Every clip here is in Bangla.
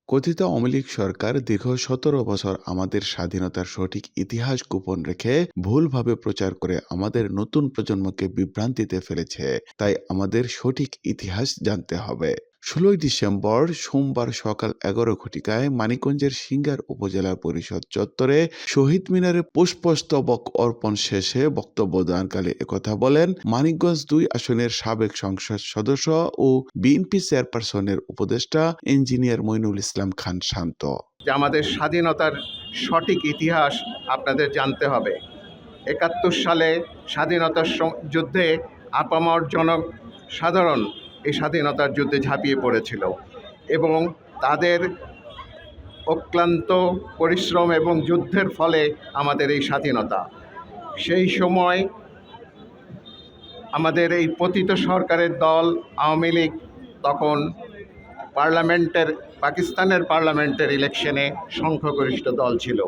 কথিত আওয়ামী লীগ সরকার দীর্ঘ ১৭ বছর আমাদের স্বাধীনতার সঠিক ইতিহাস গোপন রেখে ভুলভাবে প্রচার করে আমাদের নতুন প্রজন্মকে বিভ্রান্তিতে ফেলেছে। তাই আমাদের সঠিক ইতিহাস জানতে হবে। ১৬ ডিসেম্বর সোমবার সকাল ১১ ঘটিকায় মানিকগঞ্জের সিংগার উপজেলা পরিষদ চত্বরে শহীদ মিনারে পুষ্পস্তবক অর্পণ শেষে বক্তব্য দানকালে একথা বলেন মানিকগঞ্জ ২ আসনের সাবেক সংসদ সদস্য ও বিএনপি চেয়ারপারসনের উপদেষ্টা ইঞ্জিনিয়ার মইনুল ইসলাম খান শান্ত। আমাদের স্বাধীনতার সঠিক ইতিহাস আপনাদের জানতে হবে। ৭১ সালে স্বাধীনতার যুদ্ধে আপামর জনসাধারণ এই স্বাধীনতার যুদ্ধে ঝাঁপিয়ে পড়েছিল এবং তাদের অক্লান্ত পরিশ্রম এবং যুদ্ধের ফলে আমাদের এই স্বাধীনতা। সেই সময় আমাদের এই পতিত সরকারের দল আওয়ামী লীগ তখন পাকিস্তানের পার্লামেন্টের ইলেকশনে সংখ্যাগরিষ্ঠ দল ছিল।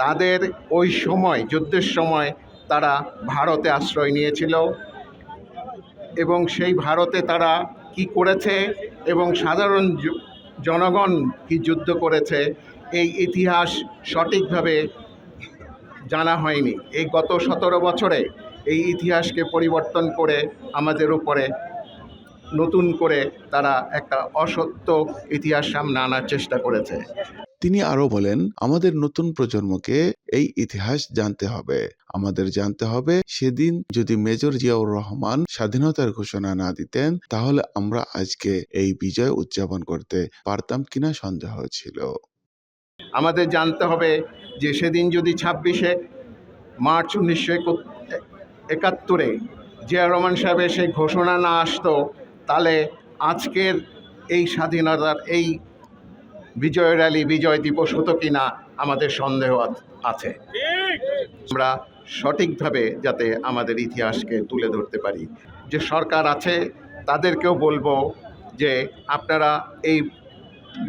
তাদের ওই সময় যুদ্ধের সময় তারা ভারতে আশ্রয় নিয়েছিল এবং সেই ভারতে তারা কি করেছে এবং সাধারণ জনগণ কি যুদ্ধ করেছে এই ইতিহাস সঠিকভাবে জানা হয়নি। এই গত ১৭ বছরে এই ইতিহাসকে পরিবর্তন করে আমাদের উপরে নতুন করে তারা একটা অসত্য ইতিহাস সামনে আনার চেষ্টা করেছে। তিনি আরো বলেন, আমাদের নতুন প্রজন্মকে এই ইতিহাস জানতে হবে। আমাদের জানতে হবে সেদিন যদি মেজর জিয়াউর রহমান স্বাধীনতার ঘোষণা না দিতেন তাহলে আমরা আজকে এই বিজয় উদযাপন করতে পারতাম কিনা সন্দেহ ছিল। আমাদের জানতে হবে যে সেদিন যদি ২৬শে মার্চ ১৯৭১ জিয়াউর রহমান সাহেবের সেই ঘোষণা না আসতো তাহলে আজকের এই স্বাধীনতার এই বিজয় র্যালি বিজয় দিবস হতো কিনা আমাদের সন্দেহ আছে। আমরা সঠিকভাবে যাতে আমাদের ইতিহাসকে তুলে ধরতে পারি। যে সরকার আছে তাদেরকেও বলবো যে আপনারা এই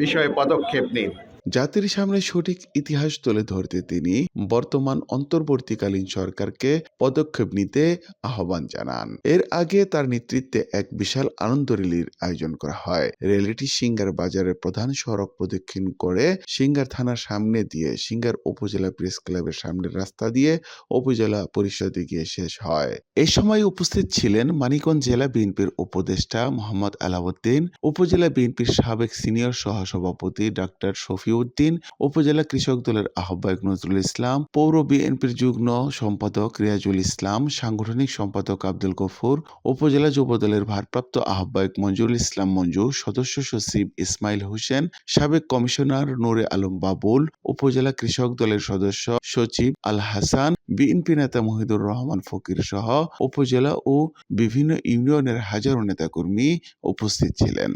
বিষয়ে পদক্ষেপ নিন। জাতির সামনে সঠিক ইতিহাস তুলে ধরতে তিনি বর্তমান অন্তর্বর্তীকালীন সরকারকে পদক্ষেপ নিতে আহ্বান জানান। এর আগে তার নেতৃত্বে এক বিশাল আনন্দ র্যালির আয়োজন করা হয়। র্যালিটি সিংগার বাজারের প্রধান সড়ক প্রদক্ষিণ করে সিংগার থানার সামনে দিয়ে সিংগার উপজেলা প্রেস ক্লাবের সামনের রাস্তা দিয়ে উপজেলা পরিষদে গিয়ে শেষ হয়। এই সময় উপস্থিত ছিলেন মানিকগঞ্জ জেলা বিএনপির উপদেষ্টা মোহাম্মদ আলাউদ্দিন, উপজেলা বিএনপির সাবেক সিনিয়র সহসভাপতি ডাক্তার শফি উদ্দিন, উপজেলা কৃষক দলের আহ্বায়ক নজরুল ইসলাম, পৌর বিএনপির যুগ্ম সম্পাদক রিয়াজুল ইসলাম, সাংগঠনিক সম্পাদক আব্দুল গফুর, উপজেলা যুব দলের ভারপ্রাপ্ত আহ্বায়ক মঞ্জুরুল ইসলাম মঞ্জু, সদস্য সচিব ইসমাইল হোসেন, সাবেক কমিশনার নূরে আলম বাবুল, উপজেলা কৃষক দলের সদস্য সচিব আল হাসান, বিএনপি নেতা মহিদুর রহমান ফকির সহ উপজেলা ও বিভিন্ন ইউনিয়নের হাজারো নেতাকর্মী উপস্থিত ছিলেন।